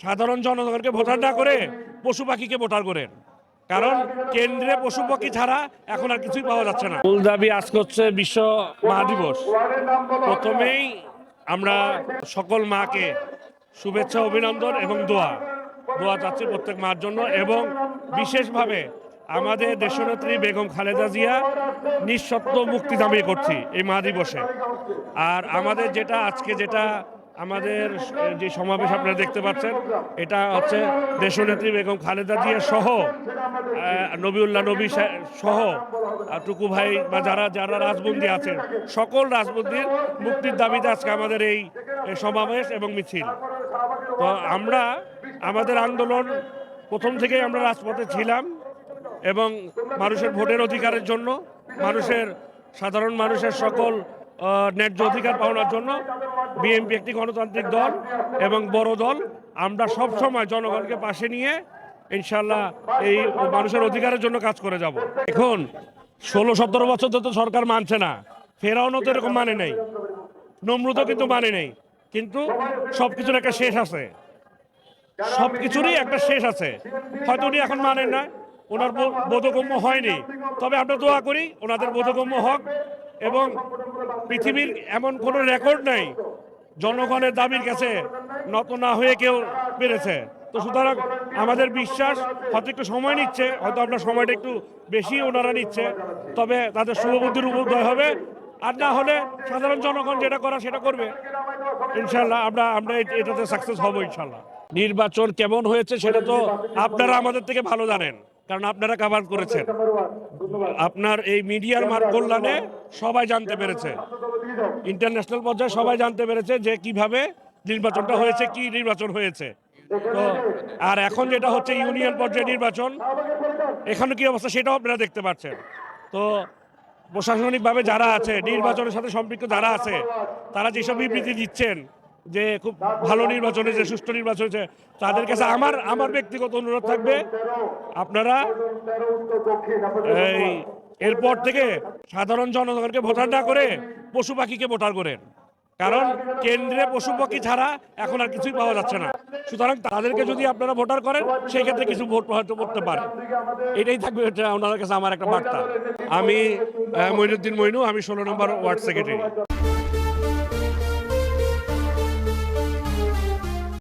সাধারণ জনগণকে ভোটার না করে পশু পাখিকে ভোটার করেন, কারণ কেন্দ্রে পশু পাখি ছাড়া এখন আর কিছুই পাওয়া যাচ্ছে না। মূল দাবি আজকে হচ্ছে বিশ্ব মা দিবস। প্রথমেই আমরা সকল মাকে শুভেচ্ছা, অভিনন্দন এবং দোয়া চাচ্ছি প্রত্যেক মার জন্য, এবং বিশেষভাবে আমাদের দেশনেত্রী বেগম খালেদা জিয়া নিঃশর্ত মুক্তি দাবি করছি এই মা দিবসে। আর আমাদের যেটা আমাদের যে সমাবেশ আপনারা দেখতে পাচ্ছেন, এটা হচ্ছে দেশনেত্রী বেগম খালেদা জিয়া সহ নবিউল্লাহ নবী সহ টুকু ভাই বা যারা রাজবন্দী আছেন, সকল রাজবন্দীর মুক্তির দাবিতে আজকে আমাদের এই সমাবেশ এবং মিছিল। তো আমরা আমাদের আন্দোলন প্রথম থেকেই আমরা রাজপথে ছিলাম, এবং মানুষের ভোটের অধিকারের জন্য, সাধারণ মানুষের সকল ন্যায্য অধিকার পাওয়ার জন্য। বিএনপি একটি গণতান্ত্রিক দল এবং বড় দল, আমরা সব সময় জনগণকে পাশে নিয়ে ইনশাল্লাহ এই মানুষের অধিকারের জন্য কাজ করে যাব। এখন 16-17 বছর তো সরকার মানছে না, ফেরাউনও তো এরকম মানে নেই, নমরুদও কিন্তু মানে নেই, কিন্তু সবকিছুর একটা শেষ আছে, সবকিছুরই একটা শেষ আছে। হয়তো উনি এখন মানেন না, ওনার বোধগম্য হয়নি, তবে আমরা দোয়া করি ওনাদের বোধগম্য হোক। এবং পৃথিবীর এমন কোনো রেকর্ড নাই জনগণের দাবির কাছে নত না হয়ে কেউ পেরেছে। তো সুতরাং আমাদের বিশ্বাস হয়তো একটু সময় নিচ্ছে, হয়তো আপনার সময়টা একটু বেশি ওনারা নিচ্ছে, তবে তাদের শুভবুদ্ধির উদয় হবে। আর না হলে সাধারণ জনগণ যেটা করা সেটা করবে ইনশাল্লাহ। আমরা এটাতে সাকসেস হব ইনশাল্লাহ। নির্বাচন কেমন হয়েছে সেটা তো আপনারা আমাদের থেকে ভালো জানেন, কারণ আপনারা কভার করেছেন। আপনার এই মিডিয়ার কল্যাণে সবাই জানতে পেরেছে, ইন্টারন্যাশনাল পর্যায়ে সবাই জানতে পেরেছে যে কিভাবে নির্বাচনটা হয়েছে, কি নির্বাচন হয়েছে। তো আর এখন যেটা হচ্ছে ইউনিয়ন পর্যায়ে নির্বাচন, এখানে কি অবস্থা সেটাও আপনারা দেখতে পাচ্ছেন। তো প্রশাসনিকভাবে যারা আছে, নির্বাচনের সাথে সম্পৃক্ত যারা আছে, তারা যেসব বিবৃতি দিচ্ছেন যে খুব ভালো নির্বাচন হয়েছে, সুষ্ঠু নির্বাচন হয়েছে, তাদের কাছে আমার ব্যক্তিগত অনুরোধ থাকবে, আপনারা এরপর থেকে সাধারণ জনগণকে ভোটার না করে পশু পাখিকে ভোটার করেন, কারণ কেন্দ্রে পশু পাখি ছাড়া এখন আর কিছুই পাওয়া যাচ্ছে না। সুতরাং তাদেরকে যদি আপনারা ভোটার করেন, সেই ক্ষেত্রে কিছু ভোট হয়তো করতে পারে। এটাই থাকবে ওনাদের কাছে আমার একটা বার্তা। আমি মইনুদ্দিন মইনু, আমি 16 নম্বর ওয়ার্ড সেক্রেটারি।